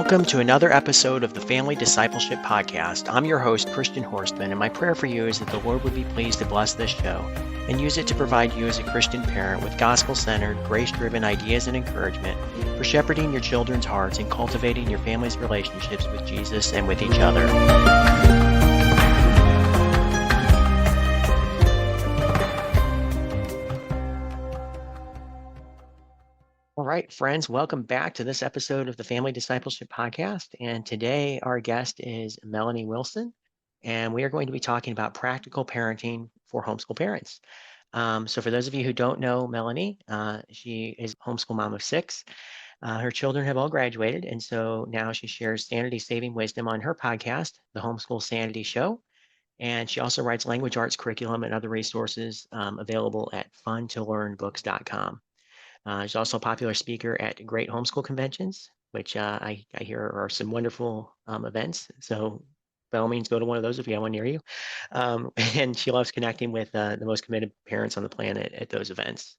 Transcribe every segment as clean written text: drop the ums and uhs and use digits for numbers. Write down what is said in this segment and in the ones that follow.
Welcome to another episode of the Family Discipleship Podcast. I'm your host, Christian Horstman, and my prayer for you is that the Lord would be pleased to bless this show and use it to provide you as a Christian parent with gospel-centered, grace-driven ideas and encouragement for shepherding your children's hearts and cultivating your family's relationships with Jesus and with each other. All right, friends, welcome back to this episode of the Family Discipleship Podcast. And today our guest is Melanie Wilson, and we are going to be talking about practical parenting for homeschool parents. So for those of you who don't know Melanie, she is a homeschool mom of 6. Her children have all graduated, and so now she shares sanity-saving wisdom on her podcast, the Homeschool Sanity Show. And she also writes language arts curriculum and other resources available at funtolearnbooks.com. She's also a popular speaker at Great Homeschool Conventions, which I hear are some wonderful events. So by all means, go to one of those if you have one near you. And she loves connecting with the most committed parents on the planet at those events.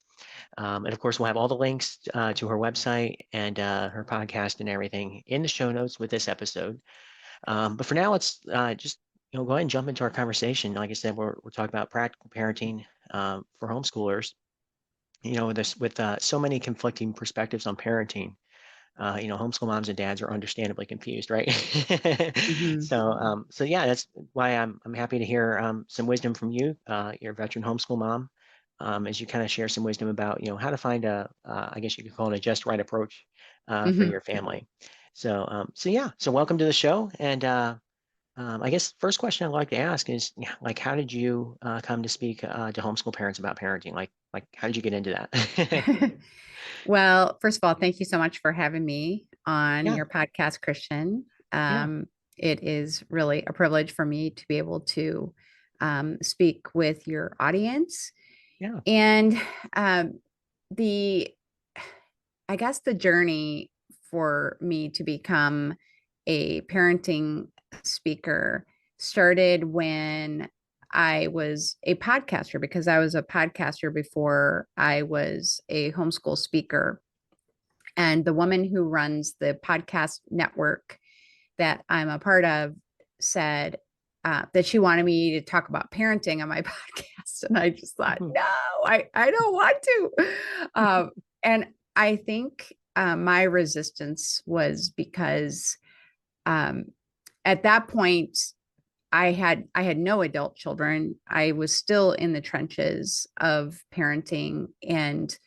And of course, we'll have all the links to her website and her podcast and everything in the show notes with this episode. But for now, let's just go ahead and jump into our conversation. Like I said, we're talking about practical parenting for homeschoolers. With so many conflicting perspectives on parenting, homeschool moms and dads are understandably confused, right? Mm-hmm. So yeah, that's why I'm happy to hear some wisdom from you, your veteran homeschool mom, as you kind of share some wisdom about how to find I guess you could call it a just right approach for your family. So welcome to the show. And I guess first question I'd like to ask is, how did you come to speak to homeschool parents about parenting? Like, how did you get into that? Well, first of all, thank you so much for having me on Yeah, your podcast, Christian. yeah, It is really a privilege for me to be able to speak with your audience. yeah. And the, I guess the journey for me to become a parenting speaker started when I was a podcaster, because I was a podcaster before I was a homeschool speaker. And the woman who runs the podcast network that I'm a part of said that she wanted me to talk about parenting on my podcast. And I just thought, Mhm. no, I don't want to. And I think my resistance was because at that point, I had no adult children. I was still in the trenches of parenting. And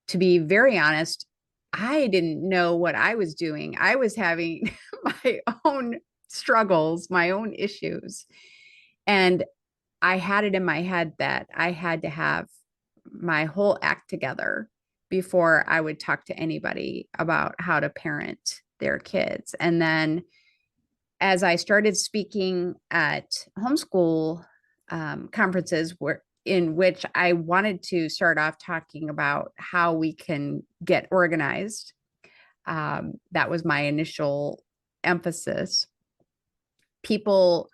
to be very honest, I didn't know what I was doing. I was having my own struggles, my own issues. And I had it in my head that I had to have my whole act together before I would talk to anybody about how to parent their kids. And then as I started speaking at homeschool conferences in which I wanted to start off talking about how we can get organized. That was my initial emphasis. People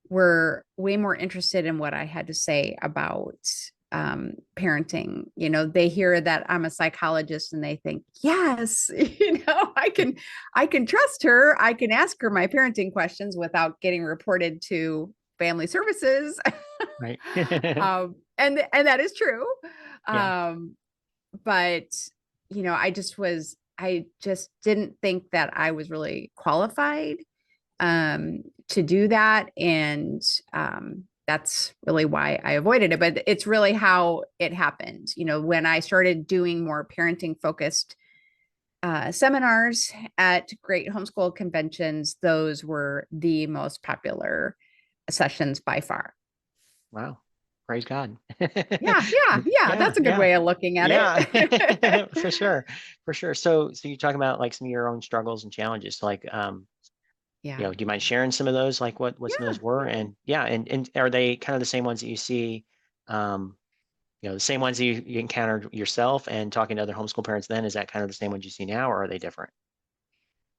were way more interested in what I had to say about parenting. They hear that I'm a psychologist and they think, yes, I can trust her. I can ask her my parenting questions without getting reported to family services. Right. And that is true. Yeah. But I just didn't think that I was really qualified to do that. And that's really why I avoided it. But it's really how it happened. When I started doing more parenting focused seminars at Great Homeschool Conventions, those were the most popular sessions by far. Wow. Praise God. Yeah. Yeah, That's a good yeah, way of looking at yeah. it. For sure. For sure. So you talk about like some of your own struggles and challenges. So, like, Yeah. do you mind sharing some of those, like what some of Yeah. those were? And yeah, and are they kind of the same ones that you see, the same ones that you encountered yourself and talking to other homeschool parents then? Is that kind of the same ones you see now, or are they different?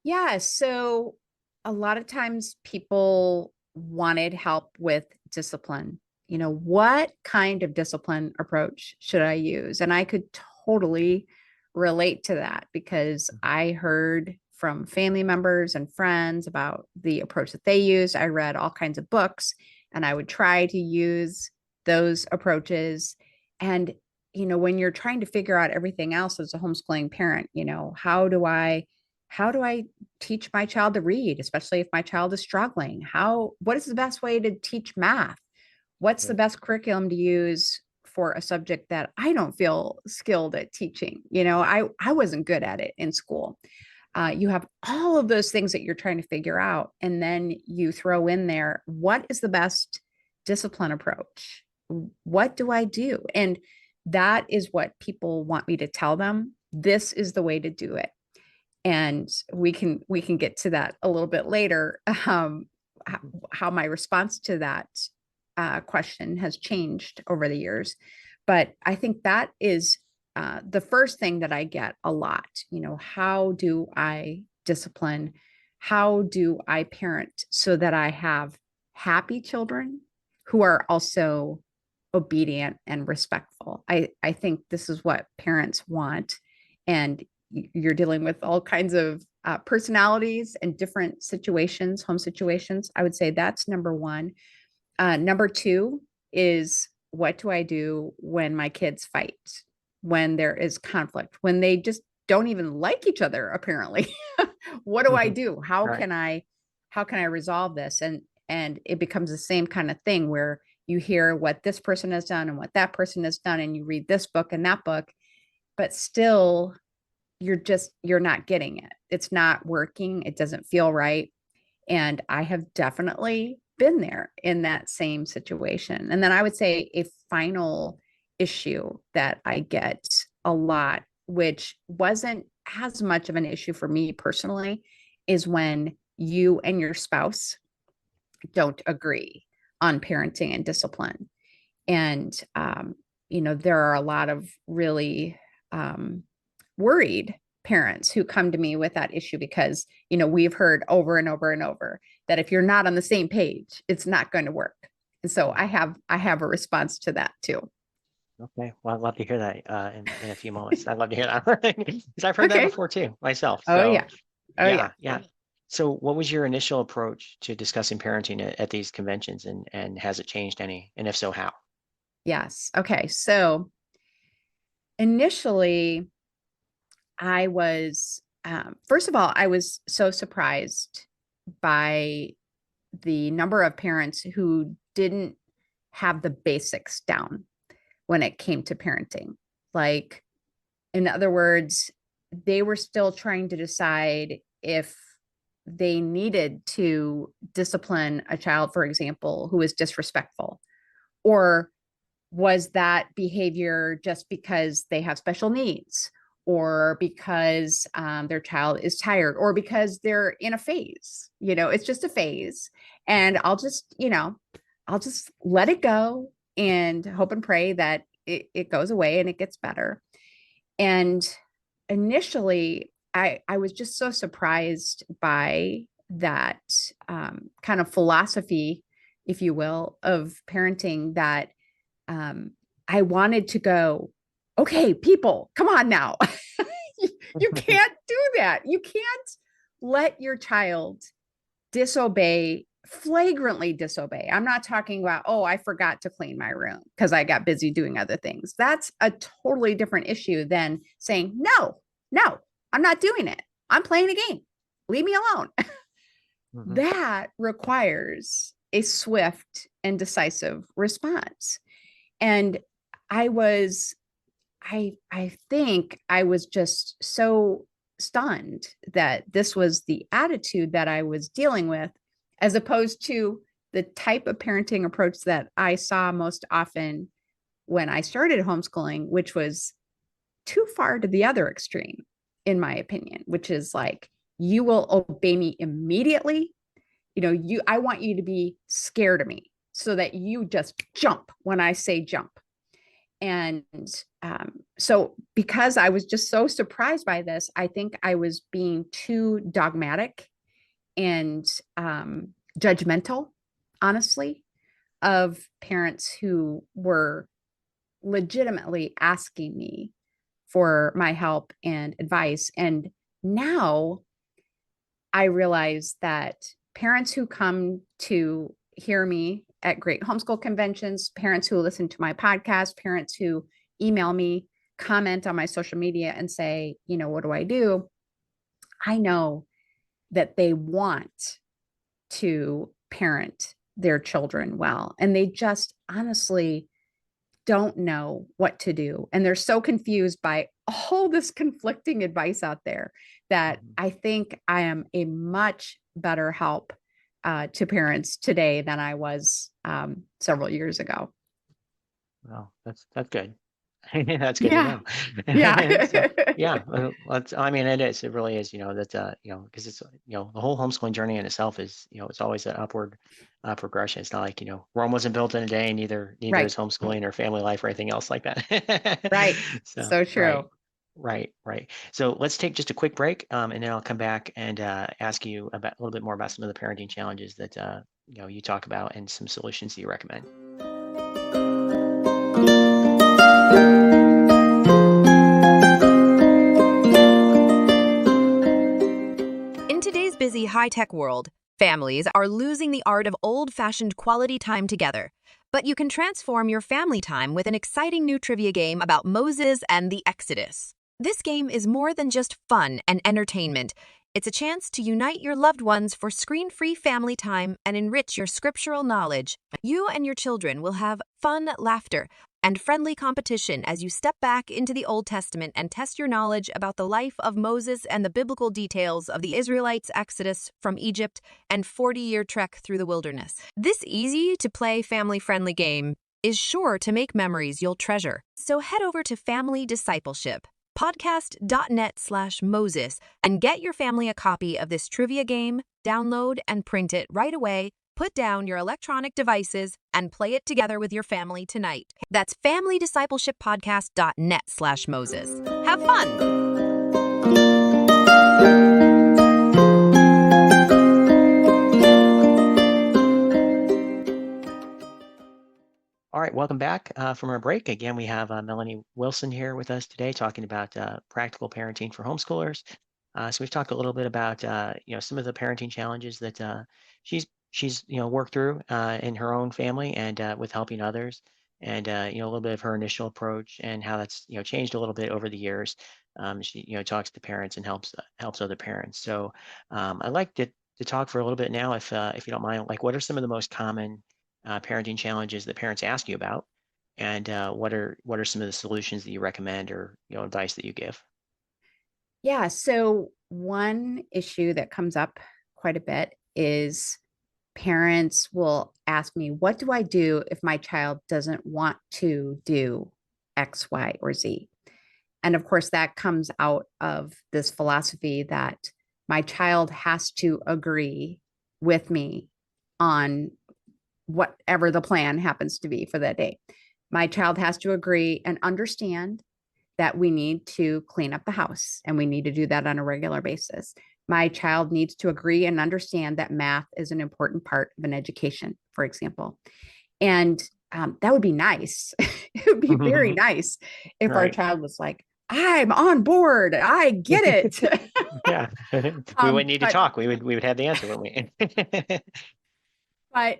Yeah. So a lot of times people wanted help with discipline. What kind of discipline approach should I use? And I could totally relate to that because I heard from family members and friends about the approach that they used. I read all kinds of books, and I would try to use those approaches. And, when you're trying to figure out everything else as a homeschooling parent, how do I teach my child to read, especially if my child is struggling? What is the best way to teach math? What's the best curriculum to use for a subject that I don't feel skilled at teaching? I wasn't good at it in school. You have all of those things that you're trying to figure out. And then you throw in there, what is the best discipline approach? What do I do? And that is what people want me to tell them. This is the way to do it. And we can get to that a little bit later, how my response to that question has changed over the years. But I think that is the first thing that I get a lot. How do I discipline? How do I parent so that I have happy children who are also obedient and respectful? I think this is what parents want. And you're dealing with all kinds of personalities and different situations, home situations. I would say that's number one. Number two is, what do I do when my kids fight, when there is conflict, when they just don't even like each other, apparently? What do I do? How Right. can I resolve this? And it becomes the same kind of thing where you hear what this person has done and what that person has done, and you read this book and that book, but still you're not getting it. It's not working. It doesn't feel right. And I have definitely been there in that same situation. And then I would say a final issue that I get a lot, which wasn't as much of an issue for me personally, is when you and your spouse don't agree on parenting and discipline. And, there are a lot of really worried parents who come to me with that issue because, we've heard over and over and over that if you're not on the same page, it's not going to work. And so I have a response to that too. Okay. Well, I'd love to hear that in a few moments. I'd love to hear that because I've heard that Okay. before too, myself. Oh So yeah. Oh yeah. yeah. So what was your initial approach to discussing parenting at these conventions, and has it changed any? And if so, how? Yes. Okay. So initially, I was, first of all, I was so surprised by the number of parents who didn't have the basics down when it came to parenting. Like, in other words, they were still trying to decide if they needed to discipline a child, for example, who is disrespectful, or was that behavior just because they have special needs, or because their child is tired, or because they're in a phase. It's just a phase, and I'll just let it go and hope and pray that it goes away and it gets better. And initially, I was just so surprised by that kind of philosophy, if you will, of parenting, that I wanted to go, okay, people, come on now. You can't do that. You can't let your child flagrantly disobey. I'm not talking about, oh, I forgot to clean my room because I got busy doing other things. That's a totally different issue than saying, no, I'm not doing it. I'm playing a game. Leave me alone. Mm-hmm. That requires a swift and decisive response. And I think I was just so stunned that this was the attitude that I was dealing with, as opposed to the type of parenting approach that I saw most often when I started homeschooling, which was too far to the other extreme, in my opinion, which is like, you will obey me immediately. I want you to be scared of me so that you just jump when I say jump. And so because I was just so surprised by this, I think I was being too dogmatic and judgmental, honestly, of parents who were legitimately asking me for my help and advice. And now I realized that parents who come to hear me at Great Homeschool Conventions, parents who listen to my podcast, parents who email me, comment on my social media and say, what do I do? I know that they want to parent their children well, and they just honestly don't know what to do. And they're so confused by all this conflicting advice out there that I think I am a much better help to parents today than I was several years ago. Well, that's good. That's good to Yeah. know. Yeah. So yeah, I mean, it really is, that, because it's, the whole homeschooling journey in itself is, it's always an upward progression. It's not like, Rome wasn't built in a day, neither Right. is homeschooling or family life or anything else like that. Right. So, So right. true. Right. So let's take just a quick break, and then I'll come back and ask you about a little bit more about some of the parenting challenges that you talk about and some solutions that you recommend. In today's busy high-tech world, families are losing the art of old-fashioned quality time together. But you can transform your family time with an exciting new trivia game about Moses and the Exodus. This game is more than just fun and entertainment. It's a chance to unite your loved ones for screen-free family time and enrich your scriptural knowledge. You and your children will have fun, laughter, and friendly competition as you step back into the Old Testament and test your knowledge about the life of Moses and the biblical details of the Israelites' exodus from Egypt and 40-year trek through the wilderness. This easy-to-play family-friendly game is sure to make memories you'll treasure. So head over to Family Discipleship podcast.net/Moses and get your family a copy of this trivia game, download and print it right away. Put down your electronic devices and play it together with your family tonight. That's familydiscipleshippodcast.net/Moses. Have fun! All right, welcome back from our break. Again, we have Melanie Wilson here with us today talking about practical parenting for homeschoolers. So we've talked a little bit about some of the parenting challenges that she's worked through in her own family and with helping others, and a little bit of her initial approach and how that's changed a little bit over the years. She talks to parents and helps other parents. So I'd like to talk for a little bit now, if you don't mind. Like, what are some of the most common parenting challenges that parents ask you about, and what are some of the solutions that you recommend or advice that you give? Yeah. So one issue that comes up quite a bit is parents will ask me, what do I do if my child doesn't want to do X, Y, or Z? And of course, that comes out of this philosophy that my child has to agree with me on whatever the plan happens to be for that day. My child has to agree and understand that we need to clean up the house and we need to do that on a regular basis. My child needs to agree and understand that math is an important part of an education, for example. And that would be nice. It would be very nice if our Right. child was like, I'm on board. I get it. Yeah. We wouldn't need to But talk. We would have the answer, wouldn't we? But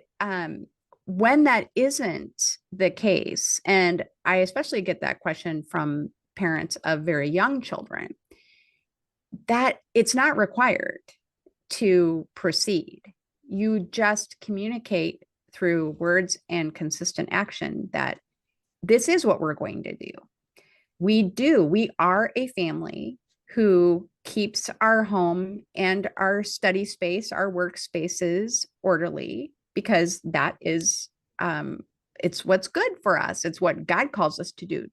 when that isn't the case, and I especially get that question from parents of very young children, that it's not required to proceed. You just communicate through words and consistent action that this is what we're going to do. We are a family who keeps our home and our study space, our workspaces orderly, because that is, it's what's good for us. It's what God calls us to do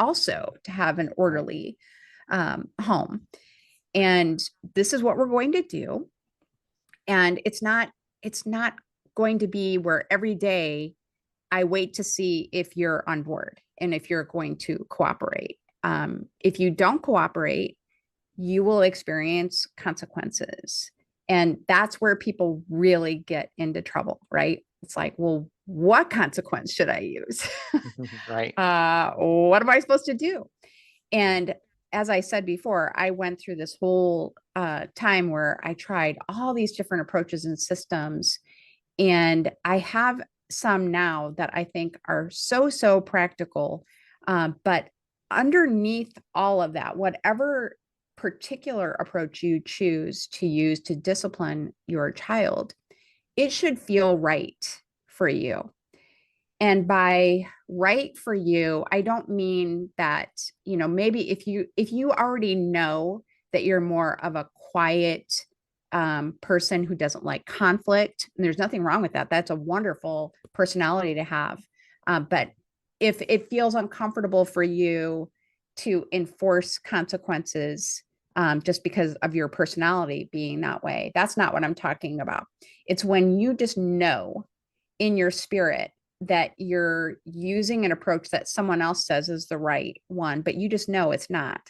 also, to have an orderly home. And this is what we're going to do. And it's not going to be where every day I wait to see if you're on board and if you're going to cooperate. If you don't cooperate, you will experience consequences. And that's where people really get into trouble, right? It's like, well, what consequence should I use? Right. What am I supposed to do? And as I said before, I went through this whole time where I tried all these different approaches and systems. And I have some now that I think are so practical. But underneath all of that, whatever particular approach you choose to use to discipline your child, it should feel right for you. And by right for you, I don't mean that, maybe if you already know that you're more of a quiet person who doesn't like conflict, and there's nothing wrong with that. That's a wonderful personality to have. But if it feels uncomfortable for you to enforce consequences just because of your personality being that way, that's not what I'm talking about. It's when you just know in your spirit that you're using an approach that someone else says is the right one, but you just know it's not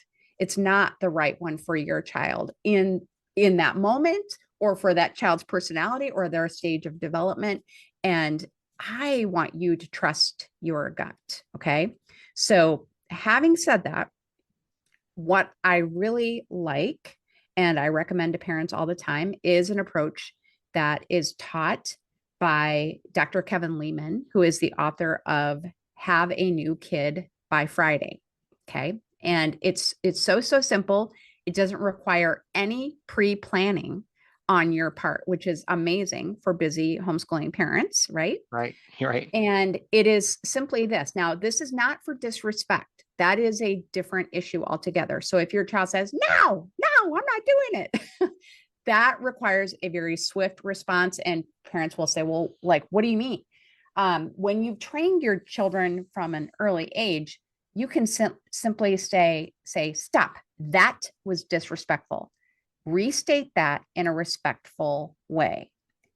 the right one for your child in that moment, or for that child's personality or their stage of development. And I want you to trust your gut. Okay. So having said that, what I really like, and I recommend to parents all the time, is an approach that is taught by Dr. Kevin Leman, who is the author of Have a New Kid by Friday. Okay. And it's so simple. It doesn't require any pre-planning on your part, which is amazing for busy homeschooling parents, right? Right. You're right. And it is simply this. Now, this is not for disrespect. That is a different issue altogether. So if your child says, no, I'm not doing it, that requires a very swift response. And parents will say, well, like, what do you mean? When you've trained your children from an early age, you can simply say, stop. That was disrespectful. Restate that in a respectful way.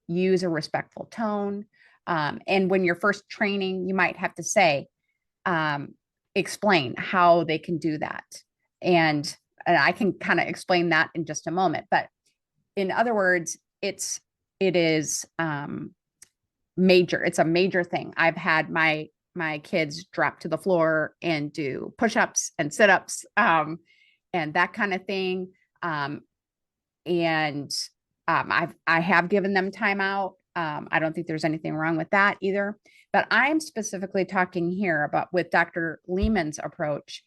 Use a respectful tone. And when you're first training, you might have to say, explain how they can do that. And I can kind of explain that in just a moment. But in other words, it is major. It's a major thing. I've had my kids drop to the floor and do push-ups and sit-ups and that kind of thing. I have given them time out. I don't think there's anything wrong with that either. But I'm specifically talking here about with Dr. Leman's approach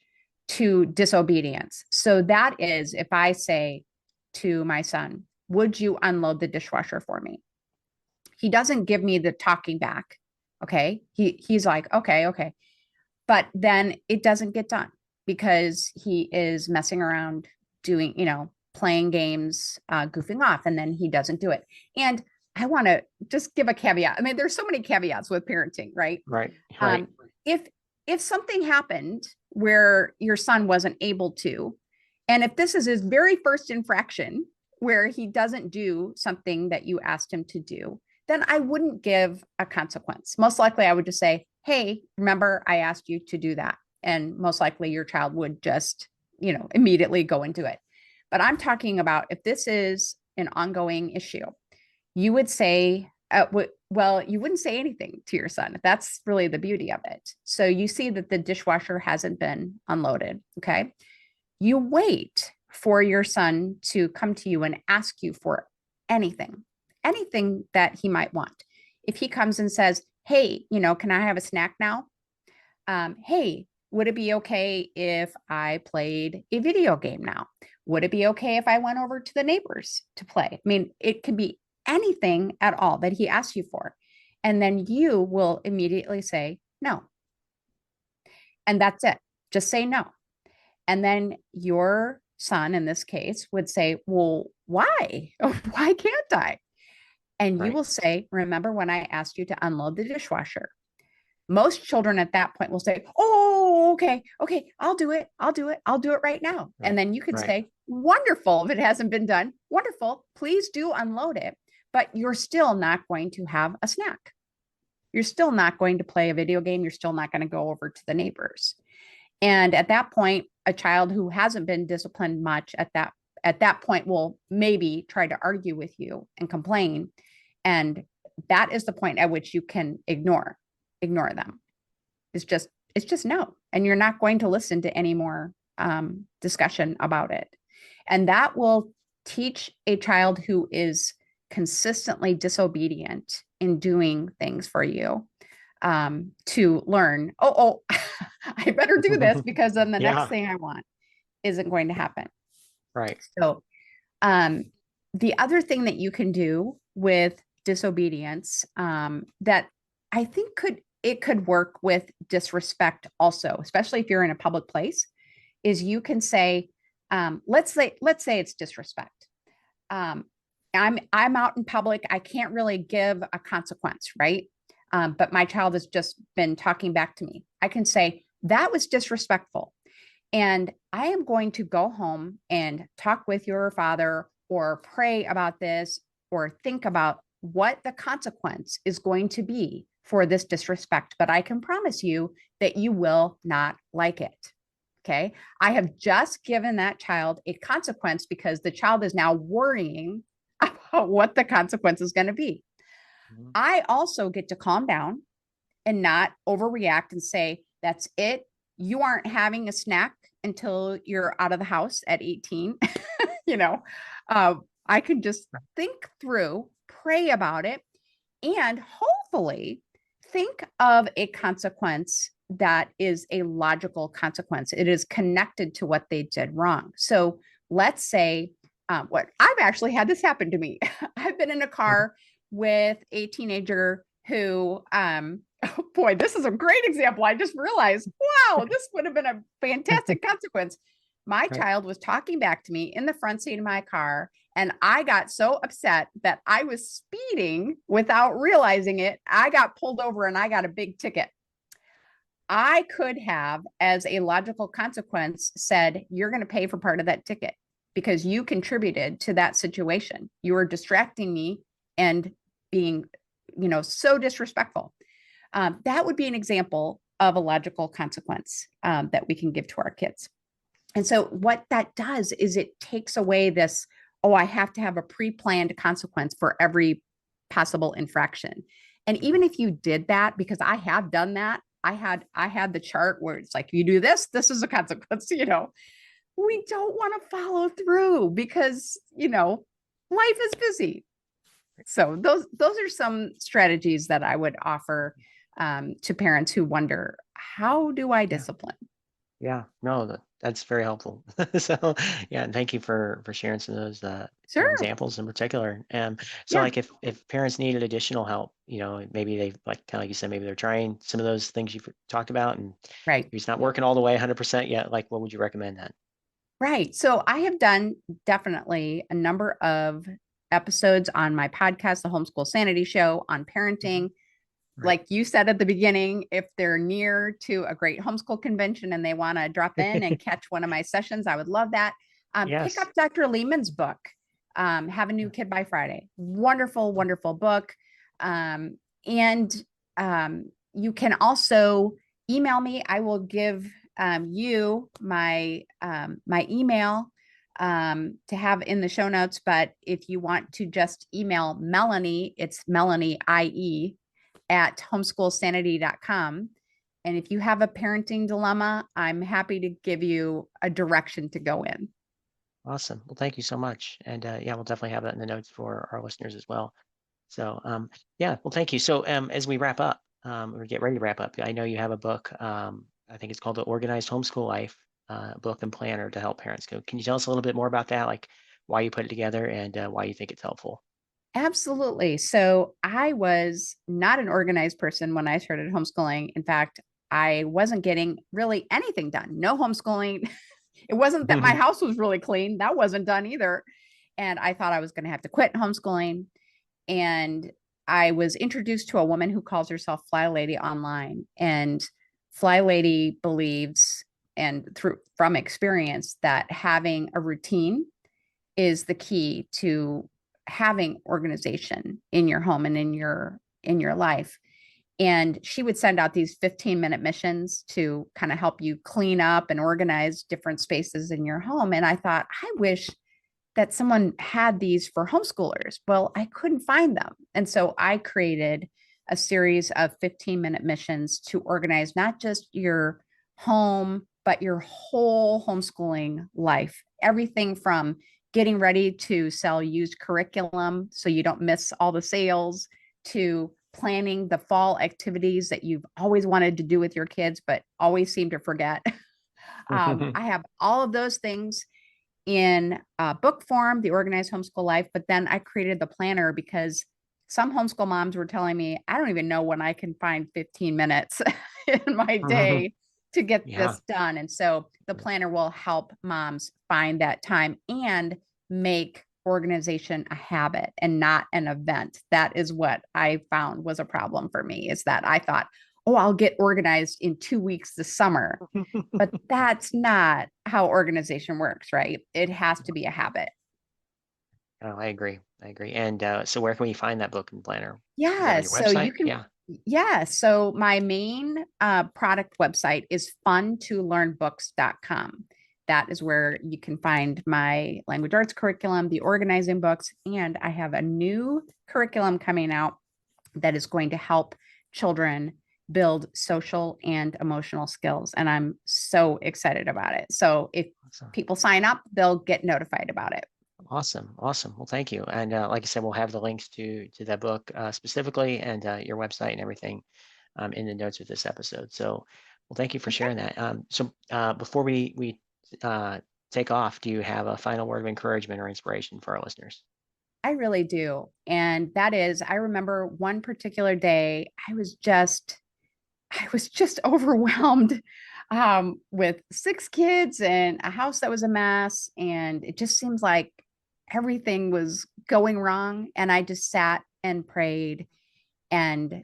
to disobedience. So that is, if I say to my son, would you unload the dishwasher for me? He doesn't give me the talking back. Okay. He's like, okay. But then it doesn't get done because he is messing around doing, playing games, goofing off, and then he doesn't do it. And I want to just give a caveat. I mean, there's so many caveats with parenting, right? Right. If something happened where your son wasn't able to, and if this is his very first infraction where he doesn't do something that you asked him to do, then I wouldn't give a consequence. Most likely I would just say, hey, remember I asked you to do that. And most likely your child would just, immediately go and do it. But I'm talking about if this is an ongoing issue, you would say, well, you wouldn't say anything to your son. That's really the beauty of it. So you see that the dishwasher hasn't been unloaded. Okay. You wait for your son to come to you and ask you for anything that he might want. If he comes and says, hey, can I have a snack now? Hey, would it be okay if I played a video game now? Would it be okay if I went over to the neighbors to play? I mean, it could be anything at all that he asks you for. And then you will immediately say no. And that's it. Just say no. And then your son, in this case, would say, well, why? Why can't I? And you will say, remember when I asked you to unload the dishwasher? Most children at that point will say, oh, okay, I'll do it right now. Right. And then you could say, wonderful. If it hasn't been done, wonderful. Please do unload it. But you're still not going to have a snack. You're still not going to play a video game. You're still not going to go over to the neighbors. And at that point, a child who hasn't been disciplined much at that point will maybe try to argue with you and complain. And that is the point at which you can ignore them. It's just no. And you're not going to listen to any more discussion about it. And that will teach a child who is consistently disobedient in doing things for you to learn, I better do this because then the next thing I want isn't going to happen. Right. So the other thing that you can do with disobedience that I think could work with disrespect also, especially if you're in a public place, is you can say, let's say it's disrespect. I'm out in public. I can't really give a consequence, right? But my child has just been talking back to me. I can say, that was disrespectful. And I am going to go home and talk with your father or pray about this or think about what the consequence is going to be for this disrespect. But I can promise you that you will not like it. Okay. I have just given that child a consequence because the child is now worrying about what the consequence is going to be. Mm-hmm. I also get to calm down and not overreact and say, that's it. You aren't having a snack until you're out of the house at 18. I can just think through, pray about it, and hopefully think of a consequence that is a logical consequence. It is connected to what they did wrong. So let's say what I've actually had this happen to me. I've been in a car with a teenager who, oh boy, this is a great example. I just realized, wow, this would have been a fantastic consequence. My child was talking back to me in the front seat of my car, and I got so upset that I was speeding without realizing it. I got pulled over and I got a big ticket. I could have, as a logical consequence, said, you're going to pay for part of that ticket because you contributed to that situation. You were distracting me and being, so disrespectful. That would be an example of a logical consequence that we can give to our kids. And so what that does is it takes away this, I have to have a pre-planned consequence for every possible infraction. And even if you did that, because I have done that, I had the chart where it's like, you do this, this is a consequence, we don't want to follow through because, life is busy. So those are some strategies that I would offer to parents who wonder, how do I discipline? Yeah, no, that's very helpful. So yeah, and thank you for sharing some of those Sure. examples in particular. So Yeah. like if parents needed additional help, maybe they kind of like you said, maybe they're trying some of those things you've talked about and Right. it's not working all the way 100% yet. Like, what would you recommend then? Right. So I have done definitely a number of episodes on my podcast, the Homeschool Sanity Show, on parenting. Right. Like you said at the beginning, if they're near to a Great Homeschool Convention and they want to drop in and catch one of my sessions, I would love that. Yes. Pick up Dr. Lehman's book, Have a New Kid by Friday. Wonderful, wonderful book. And you can also email me. I will give you my my email to have in the show notes. But if you want to just email Melanie, it's Melanie IE at homeschoolsanity.com. And if you have a parenting dilemma, I'm happy to give you a direction to go in. Awesome. Well, thank you so much. And yeah, we'll definitely have that in the notes for our listeners as well. So yeah, well, thank you. So as we wrap up, or get ready to wrap up, I know you have a book. I think it's called the Organized Homeschool Life book and planner to help parents go. Can you tell us a little bit more about that? Like why you put it together and why you think it's helpful? Absolutely. So I was not an organized person when I started homeschooling. In fact, I wasn't getting really anything done. No homeschooling. It wasn't that my house was really clean. That wasn't done either. And I thought I was going to have to quit homeschooling. And I was introduced to a woman who calls herself Fly Lady online. And Fly Lady believes, and from experience, that having a routine is the key to having organization in your home and in your life. And she would send out these 15-minute missions to kind of help you clean up and organize different spaces in your home. And I thought, I wish that someone had these for homeschoolers. Well, I couldn't find them. And so I created a series of 15-minute missions to organize not just your home but your whole homeschooling life, everything from getting ready to sell used curriculum so you don't miss all the sales, to planning the fall activities that you've always wanted to do with your kids, but always seem to forget. I have all of those things in book form, the Organized Homeschool Life, but then I created the planner because some homeschool moms were telling me, I don't even know when I can find 15 minutes in my day to get Yeah. this done. And so the planner will help moms find that time and make organization a habit and not an event. That is what I found was a problem for me, is that I thought, oh, I'll get organized in 2 weeks this summer. But that's not how organization works, right? It has to be a habit. Oh, I agree. I agree. And so where can we find that book and planner? Is that on Yeah, your so you website? can, yeah. So my main product website is funtolearnbooks.com. That is where you can find my language arts curriculum, the organizing books, and I have a new curriculum coming out that is going to help children build social and emotional skills. And I'm so excited about it. So if Awesome. people sign up, they'll get notified about it. Awesome. Awesome. Well, thank you. And like I said, we'll have the links to that book specifically and your website and everything in the notes of this episode. So, well, thank you for Okay. sharing that. So before we take off, do you have a final word of encouragement or inspiration for our listeners? I really do. And that is, I remember one particular day, I was just overwhelmed with 6 kids and a house that was a mess. And it just seems like everything was going wrong. And I just sat and prayed, and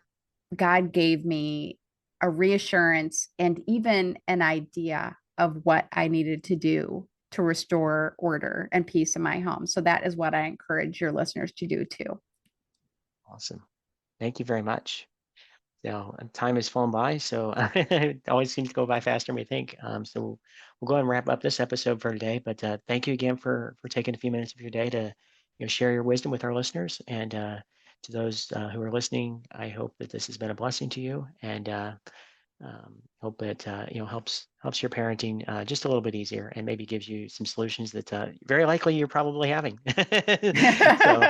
God gave me a reassurance and even an idea of what I needed to do to restore order and peace in my home. So that is what I encourage your listeners to do too. Awesome. Thank you very much. So time has flown by, so it always seems to go by faster than we think. So we'll go ahead and wrap up this episode for today. But thank you again for taking a few minutes of your day to share your wisdom with our listeners. And to those who are listening, I hope that this has been a blessing to you, and hope it helps your parenting just a little bit easier, and maybe gives you some solutions that very likely you're probably having. So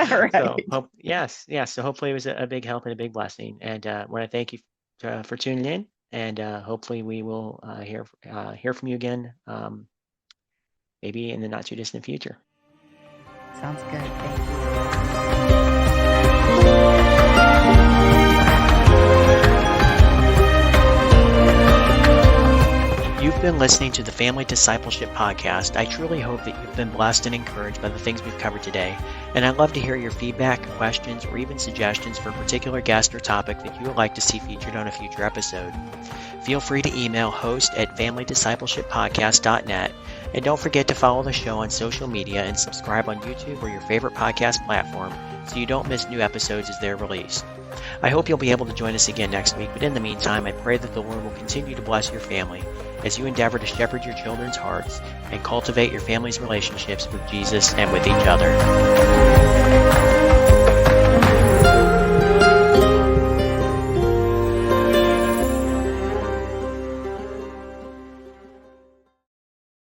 Right. hope yes. So hopefully it was a big help and a big blessing. And I want to thank you for tuning in, and hopefully we will hear from you again, maybe in the not too distant future. Sounds good. Thank you. You've been listening to the Family Discipleship Podcast. I truly hope that you've been blessed and encouraged by the things we've covered today. And I'd love to hear your feedback, questions, or even suggestions for a particular guest or topic that you would like to see featured on a future episode. Feel free to email host@familydiscipleshippodcast.net. And don't forget to follow the show on social media and subscribe on YouTube or your favorite podcast platform so you don't miss new episodes as they're released. I hope you'll be able to join us again next week, but in the meantime, I pray that the Lord will continue to bless your family as you endeavor to shepherd your children's hearts and cultivate your family's relationships with Jesus and with each other.